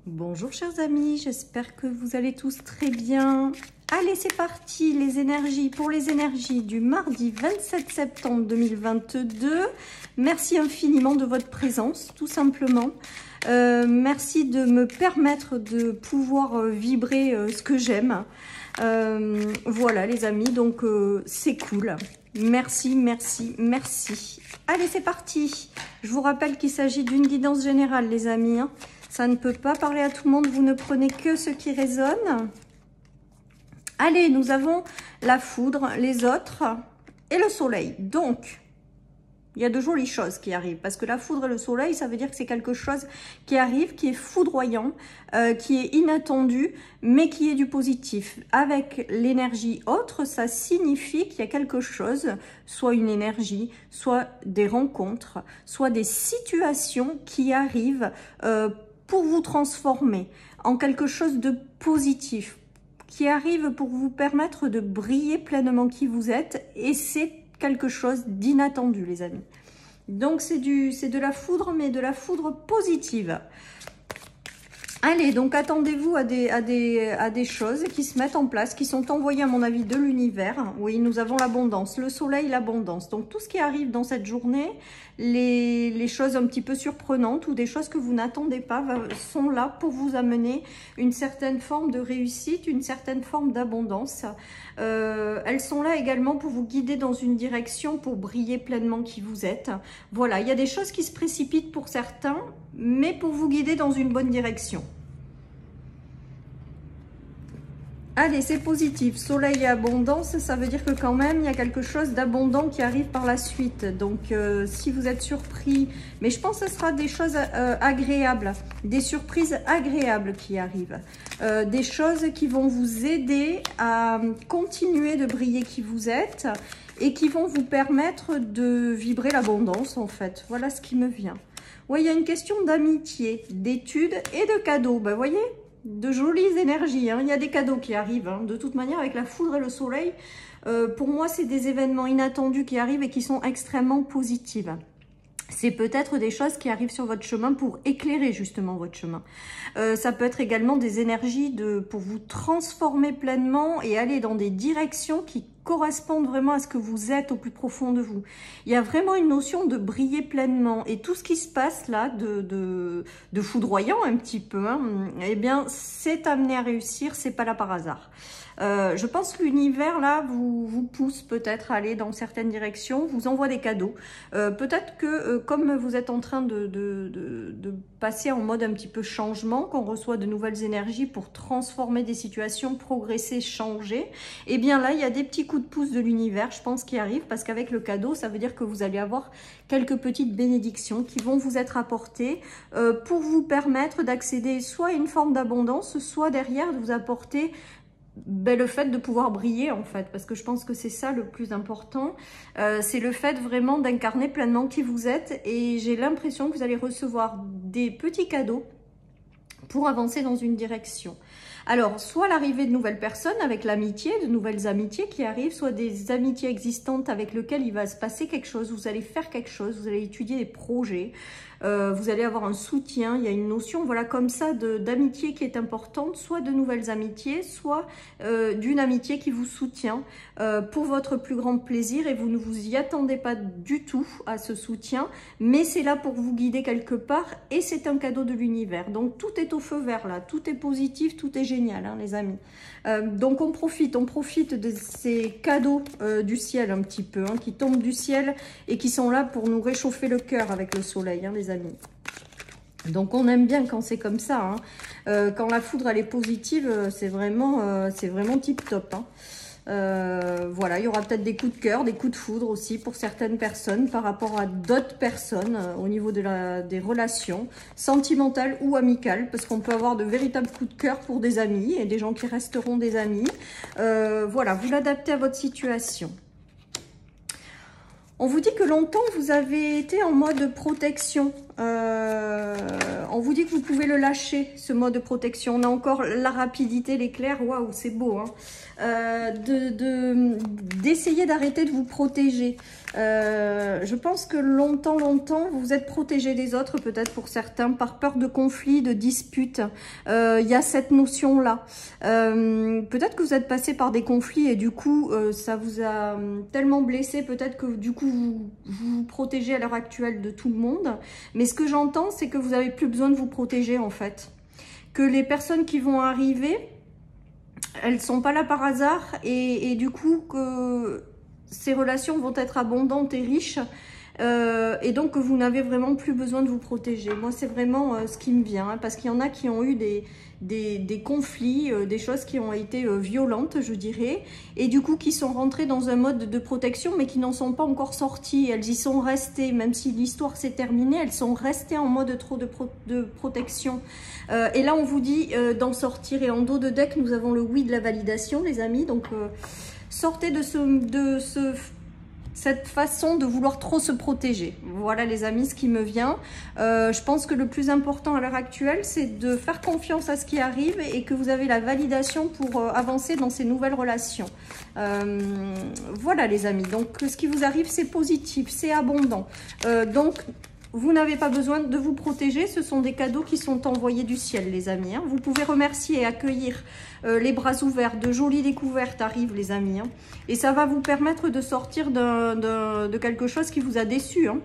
Bonjour chers amis, j'espère que vous allez tous très bien. Allez, c'est parti, les énergies, pour les énergies du mardi 27 septembre 2022. Merci infiniment de votre présence, tout simplement. Merci de me permettre de pouvoir vibrer ce que j'aime. Voilà les amis, donc c'est cool. Merci, merci, merci. Allez, c'est parti. Je vous rappelle qu'il s'agit d'une guidance générale, les amis. Ça ne peut pas parler à tout le monde, vous ne prenez que ce qui résonne. Allez, nous avons la foudre, les autres et le soleil. Donc, il y a de jolies choses qui arrivent. Parce que la foudre et le soleil, ça veut dire que c'est quelque chose qui arrive, qui est foudroyant, qui est inattendu, mais qui est du positif. Avec l'énergie autre, ça signifie qu'il y a quelque chose, soit une énergie, soit des rencontres, soit des situations qui arrivent pour vous transformer en quelque chose de positif, qui arrive pour vous permettre de briller pleinement qui vous êtes, et c'est quelque chose d'inattendu, les amis. Donc c'est de la foudre, mais de la foudre positive. Allez, donc attendez-vous à des choses qui se mettent en place, qui sont envoyées à mon avis de l'univers. Oui, nous avons l'abondance, le soleil, l'abondance. Donc tout ce qui arrive dans cette journée, les choses un petit peu surprenantes ou des choses que vous n'attendez pas sont là pour vous amener une certaine forme de réussite, une certaine forme d'abondance. Elles sont là également pour vous guider dans une direction, pour briller pleinement qui vous êtes. Voilà, il y a des choses qui se précipitent pour certains, mais pour vous guider dans une bonne direction. Allez, c'est positif. Soleil et abondance, ça veut dire que quand même, il y a quelque chose d'abondant qui arrive par la suite. Donc, si vous êtes surpris, mais je pense que ce sera des choses agréables, des surprises agréables qui arrivent. Des choses qui vont vous aider à continuer de briller qui vous êtes et qui vont vous permettre de vibrer l'abondance, en fait. Voilà ce qui me vient. Oui, il y a une question d'amitié, d'études et de cadeaux. Ben, voyez, de jolies énergies. Hein. Il y a des cadeaux qui arrivent. Hein. De toute manière, avec la foudre et le soleil, pour moi, c'est des événements inattendus qui arrivent et qui sont extrêmement positifs. C'est peut-être des choses qui arrivent sur votre chemin pour éclairer justement votre chemin. Ça peut être également des énergies pour vous transformer pleinement et aller dans des directions qui correspondent vraiment à ce que vous êtes au plus profond de vous. Il y a vraiment une notion de briller pleinement, et tout ce qui se passe là de foudroyant un petit peu, hein, eh bien c'est amené à réussir, c'est pas là par hasard. Je pense que l'univers là vous pousse peut-être à aller dans certaines directions, vous envoie des cadeaux. Peut-être que comme vous êtes en train de passer en mode un petit peu changement, qu'on reçoit de nouvelles énergies pour transformer des situations, progresser, changer, et bien là il y a des petits coups de pouce de l'univers, je pense, qui arrivent, parce qu'avec le cadeau, ça veut dire que vous allez avoir quelques petites bénédictions qui vont vous être apportées pour vous permettre d'accéder soit à une forme d'abondance, soit derrière de vous apporter le fait de pouvoir briller, en fait, parce que je pense que c'est ça le plus important, c'est le fait vraiment d'incarner pleinement qui vous êtes, et j'ai l'impression que vous allez recevoir des petits cadeaux pour avancer dans une direction. Alors, soit l'arrivée de nouvelles personnes avec l'amitié, de nouvelles amitiés qui arrivent, soit des amitiés existantes avec lesquelles il va se passer quelque chose, vous allez faire quelque chose, vous allez étudier des projets, vous allez avoir un soutien, il y a une notion, voilà, comme ça, d'amitié qui est importante, soit de nouvelles amitiés, soit d'une amitié qui vous soutient pour votre plus grand plaisir, et vous ne vous y attendez pas du tout à ce soutien, mais c'est là pour vous guider quelque part, et c'est un cadeau de l'univers. Donc tout est au feu vert là, tout est positif, tout est génial, hein, les amis. Donc on profite de ces cadeaux du ciel un petit peu, hein, qui tombent du ciel et qui sont là pour nous réchauffer le cœur avec le soleil, hein, les amis. Donc on aime bien quand c'est comme ça, hein. Quand la foudre elle est positive, c'est vraiment tip top, hein. Voilà, il y aura peut-être des coups de cœur, des coups de foudre aussi pour certaines personnes par rapport à d'autres personnes au niveau des relations sentimentales ou amicales, parce qu'on peut avoir de véritables coups de cœur pour des amis et des gens qui resteront des amis. Voilà, vous l'adaptez à votre situation. On vous dit que longtemps vous avez été en mode protection, On vous dit que vous pouvez le lâcher, ce mode de protection. On a encore la rapidité, l'éclair, waouh, c'est beau. Hein. D'essayer d'arrêter de vous protéger. Je pense que longtemps, vous êtes protégé des autres, peut-être pour certains, par peur de conflits, de disputes. Il y a cette notion-là. Peut-être que vous êtes passé par des conflits et du coup, ça vous a tellement blessé, peut-être que du coup, vous vous protégez à l'heure actuelle de tout le monde. Mais ce que j'entends, c'est que vous n'avez plus besoin de vous protéger, en fait. Que les personnes qui vont arriver, elles ne sont pas là par hasard et du coup, que ces relations vont être abondantes et riches et donc que vous n'avez vraiment plus besoin de vous protéger. Moi, c'est vraiment ce qui me vient, hein, parce qu'il y en a qui ont eu des conflits, des choses qui ont été violentes, je dirais, et du coup qui sont rentrées dans un mode de protection, mais qui n'en sont pas encore sorties. Elles y sont restées, même si l'histoire s'est terminée, elles sont restées en mode trop de protection. Et là, on vous dit d'en sortir. Et en dos de deck, nous avons le oui de la validation, les amis. Donc, sortez de cette façon de vouloir trop se protéger. Voilà les amis, ce qui me vient. Je pense que le plus important à l'heure actuelle, c'est de faire confiance à ce qui arrive et que vous avez la validation pour avancer dans ces nouvelles relations. Voilà les amis, donc ce qui vous arrive, c'est positif, c'est abondant. Donc, vous n'avez pas besoin de vous protéger, ce sont des cadeaux qui sont envoyés du ciel, les amis. Hein. Vous pouvez remercier et accueillir les bras ouverts, de jolies découvertes arrivent, les amis. Hein. Et ça va vous permettre de sortir de quelque chose qui vous a déçu. Hein.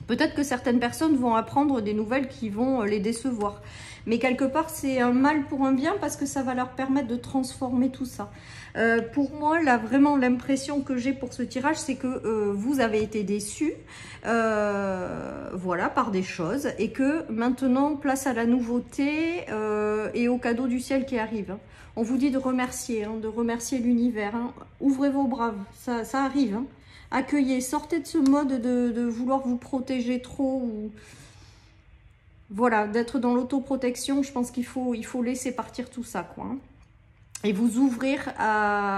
Peut-être que certaines personnes vont apprendre des nouvelles qui vont les décevoir. Mais quelque part, c'est un mal pour un bien parce que ça va leur permettre de transformer tout ça. Pour moi, là, vraiment, l'impression que j'ai pour ce tirage, c'est que vous avez été déçus, voilà, par des choses. Et que maintenant, place à la nouveauté et aux cadeaux du ciel qui arrivent. Hein. On vous dit de remercier l'univers. Hein. Ouvrez vos bras, ça arrive. Hein. Accueillez, sortez de ce mode de vouloir vous protéger trop ou... Voilà, d'être dans l'autoprotection, je pense qu'il faut laisser partir tout ça, quoi. Hein. Et vous ouvrir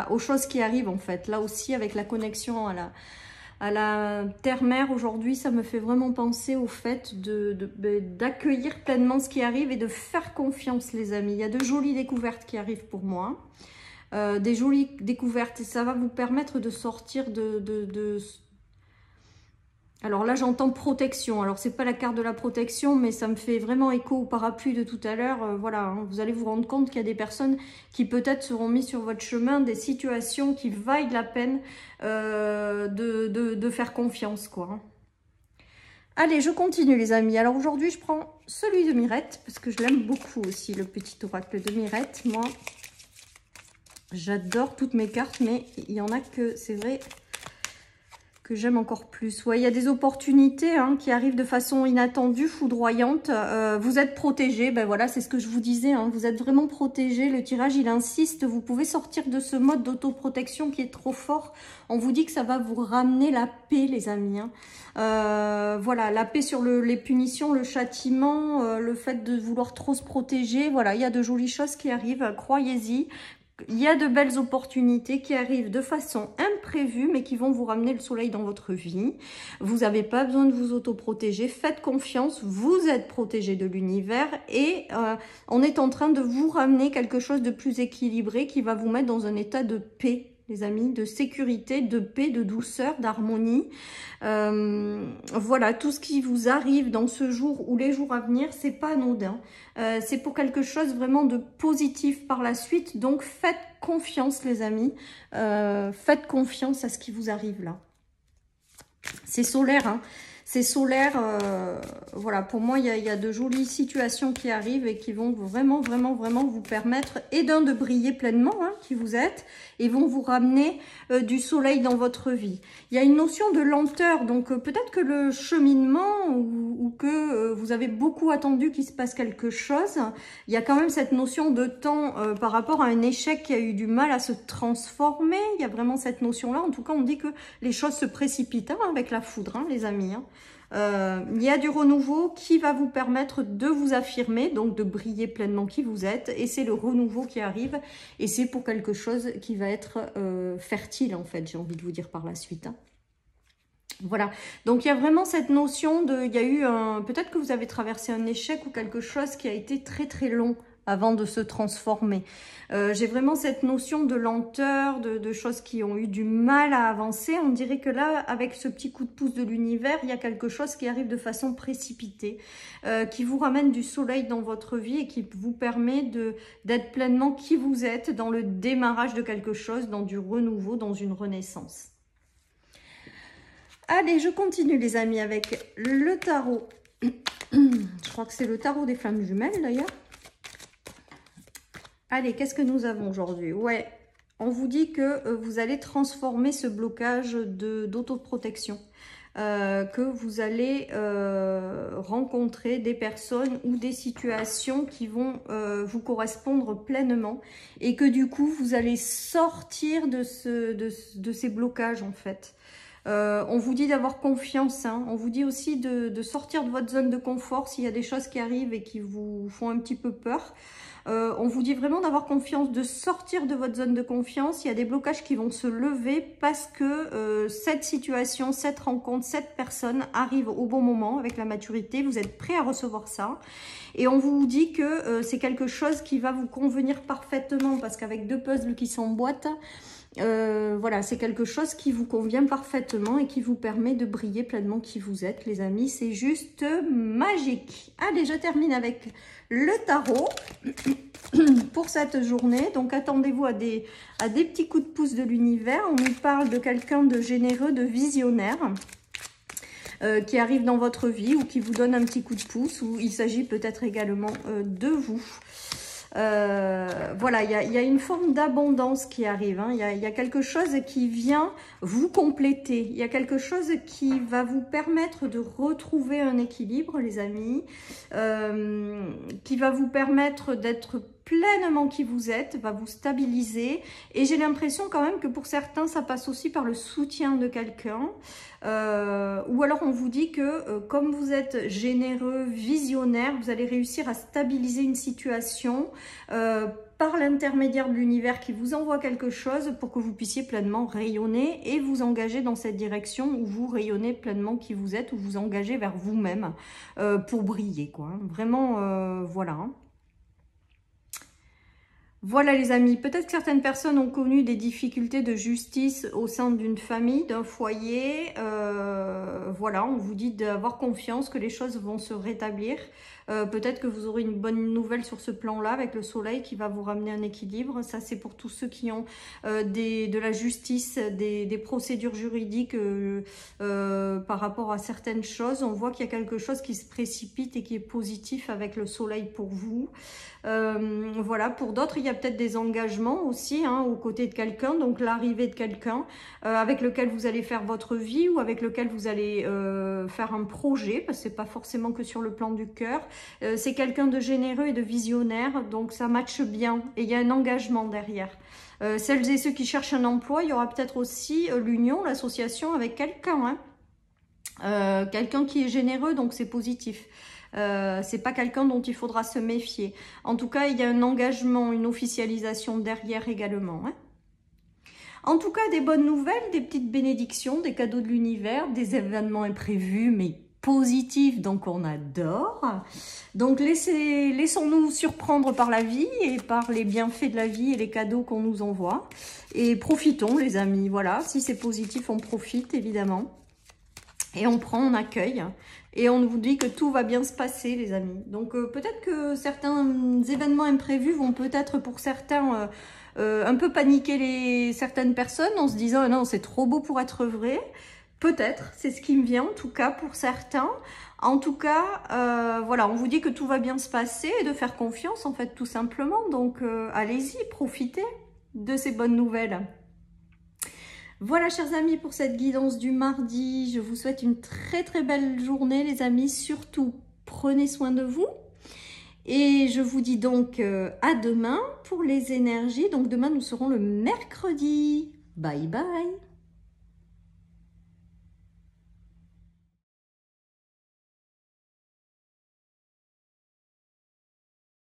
aux choses qui arrivent, en fait. Là aussi, avec la connexion à la terre-mère, aujourd'hui, ça me fait vraiment penser au fait d'accueillir pleinement ce qui arrive et de faire confiance, les amis. Il y a de jolies découvertes qui arrivent pour moi. Des jolies découvertes. Et ça va vous permettre de sortir Alors là, j'entends protection. Alors, c'est pas la carte de la protection, mais ça me fait vraiment écho au parapluie de tout à l'heure. Voilà, hein, vous allez vous rendre compte qu'il y a des personnes qui peut-être seront mises sur votre chemin, des situations qui vaillent la peine de faire confiance, quoi. Hein. Allez, je continue, les amis. Alors, aujourd'hui, je prends celui de Mirette, parce que je l'aime beaucoup aussi, le petit oracle de Mirette. Moi, j'adore toutes mes cartes, mais il y en a que, c'est vrai... que j'aime encore plus. Ouais, il y a des opportunités hein, qui arrivent de façon inattendue, foudroyante. Vous êtes protégé, ben voilà, c'est ce que je vous disais. Hein, vous êtes vraiment protégé. Le tirage, il insiste. Vous pouvez sortir de ce mode d'autoprotection qui est trop fort. On vous dit que ça va vous ramener la paix, les amis. Hein. Voilà, la paix sur les punitions, le châtiment, le fait de vouloir trop se protéger. Voilà, il y a de jolies choses qui arrivent. Croyez-y. Il y a de belles opportunités qui arrivent de façon imprévue, mais qui vont vous ramener le soleil dans votre vie. Vous n'avez pas besoin de vous autoprotéger. Faites confiance, vous êtes protégé de l'univers et on est en train de vous ramener quelque chose de plus équilibré qui va vous mettre dans un état de paix, les amis, de sécurité, de paix, de douceur, d'harmonie. Voilà, tout ce qui vous arrive dans ce jour ou les jours à venir, c'est pas anodin. C'est pour quelque chose vraiment de positif par la suite. Donc, faites confiance, les amis. Faites confiance à ce qui vous arrive là. C'est solaire, hein. C'est solaire, voilà, pour moi, il y a de jolies situations qui arrivent et qui vont vraiment, vraiment, vraiment vous permettre, et de briller pleinement, hein, qui vous êtes, et vont vous ramener du soleil dans votre vie. Il y a une notion de lenteur, donc peut-être que le cheminement, ou que vous avez beaucoup attendu qu'il se passe quelque chose, il y a quand même cette notion de temps par rapport à un échec qui a eu du mal à se transformer. Il y a vraiment cette notion-là. En tout cas, on dit que les choses se précipitent hein, avec la foudre, hein, les amis. Hein. Il y a du renouveau qui va vous permettre de vous affirmer, donc de briller pleinement qui vous êtes. Et c'est le renouveau qui arrive. Et c'est pour quelque chose qui va être fertile, en fait, j'ai envie de vous dire par la suite. Hein. Voilà, donc il y a vraiment cette notion de, il y a eu peut-être que vous avez traversé un échec ou quelque chose qui a été très très long avant de se transformer. J'ai vraiment cette notion de lenteur, de choses qui ont eu du mal à avancer. On dirait que là, avec ce petit coup de pouce de l'univers, il y a quelque chose qui arrive de façon précipitée, qui vous ramène du soleil dans votre vie et qui vous permet d'être pleinement qui vous êtes dans le démarrage de quelque chose, dans du renouveau, dans une renaissance. Allez, je continue les amis avec le tarot. Je crois que c'est le tarot des flammes jumelles d'ailleurs. Allez, qu'est-ce que nous avons aujourd'hui? Ouais, on vous dit que vous allez transformer ce blocage d'autoprotection. Que vous allez rencontrer des personnes ou des situations qui vont vous correspondre pleinement. Et que du coup, vous allez sortir de ces blocages en fait. On vous dit d'avoir confiance, hein. On vous dit aussi de sortir de votre zone de confort s'il y a des choses qui arrivent et qui vous font un petit peu peur. On vous dit vraiment d'avoir confiance, de sortir de votre zone de confiance. Il y a des blocages qui vont se lever parce que cette situation, cette rencontre, cette personne arrive au bon moment avec la maturité. Vous êtes prêt à recevoir ça. Et on vous dit que c'est quelque chose qui va vous convenir parfaitement parce qu'avec 2 puzzles qui s'emboîtent, voilà, c'est quelque chose qui vous convient parfaitement et qui vous permet de briller pleinement qui vous êtes, les amis. C'est juste magique. Allez, je termine avec le tarot pour cette journée. Donc, attendez-vous à des petits coups de pouce de l'univers. On nous parle de quelqu'un de généreux, de visionnaire qui arrive dans votre vie ou qui vous donne un petit coup de pouce, ou il s'agit peut-être également de vous. Voilà, il y a une forme d'abondance qui arrive, hein. Il y a quelque chose qui vient vous compléter. Il y a quelque chose qui va vous permettre de retrouver un équilibre, les amis, qui va vous permettre d'être pleinement qui vous êtes, va vous stabiliser. Et j'ai l'impression quand même que pour certains, ça passe aussi par le soutien de quelqu'un. Ou alors on vous dit que comme vous êtes généreux, visionnaire, vous allez réussir à stabiliser une situation par l'intermédiaire de l'univers qui vous envoie quelque chose pour que vous puissiez pleinement rayonner et vous engager dans cette direction où vous rayonnez pleinement qui vous êtes, où vous engagez vers vous-même pour briller, quoi. Vraiment, voilà. Voilà les amis, peut-être que certaines personnes ont connu des difficultés de justice au sein d'une famille, d'un foyer. Voilà, on vous dit d'avoir confiance que les choses vont se rétablir. Peut-être que vous aurez une bonne nouvelle sur ce plan-là avec le soleil qui va vous ramener un équilibre. Ça, c'est pour tous ceux qui ont de la justice, des procédures juridiques par rapport à certaines choses. On voit qu'il y a quelque chose qui se précipite et qui est positif avec le soleil pour vous. Voilà, pour d'autres, il y a peut-être des engagements aussi hein, aux côtés de quelqu'un. Donc, l'arrivée de quelqu'un avec lequel vous allez faire votre vie ou avec lequel vous allez faire un projet. Parce que c'est pas forcément que sur le plan du cœur. C'est quelqu'un de généreux et de visionnaire, donc ça matche bien et il y a un engagement derrière. Celles et ceux qui cherchent un emploi, il y aura peut-être aussi l'union, l'association avec quelqu'un, hein. Quelqu'un qui est généreux, donc c'est positif. C'est pas quelqu'un dont il faudra se méfier. En tout cas, il y a un engagement, une officialisation derrière également, hein. En tout cas, des bonnes nouvelles, des petites bénédictions, des cadeaux de l'univers, des événements imprévus, mais positif, donc on adore. Donc laissons-nous surprendre par la vie et par les bienfaits de la vie et les cadeaux qu'on nous envoie. Et profitons les amis, voilà, si c'est positif, on profite évidemment. Et on prend, on accueille. Et on vous dit que tout va bien se passer les amis. Donc peut-être que certains événements imprévus vont peut-être pour certains un peu paniquer certaines personnes en se disant non c'est trop beau pour être vrai. Peut-être, c'est ce qui me vient en tout cas pour certains. En tout cas, voilà, on vous dit que tout va bien se passer et de faire confiance en fait tout simplement. Donc allez-y, profitez de ces bonnes nouvelles. Voilà chers amis pour cette guidance du mardi. Je vous souhaite une très très belle journée les amis. Surtout, prenez soin de vous. Et je vous dis donc à demain pour les énergies. Donc demain nous serons le mercredi. Bye bye.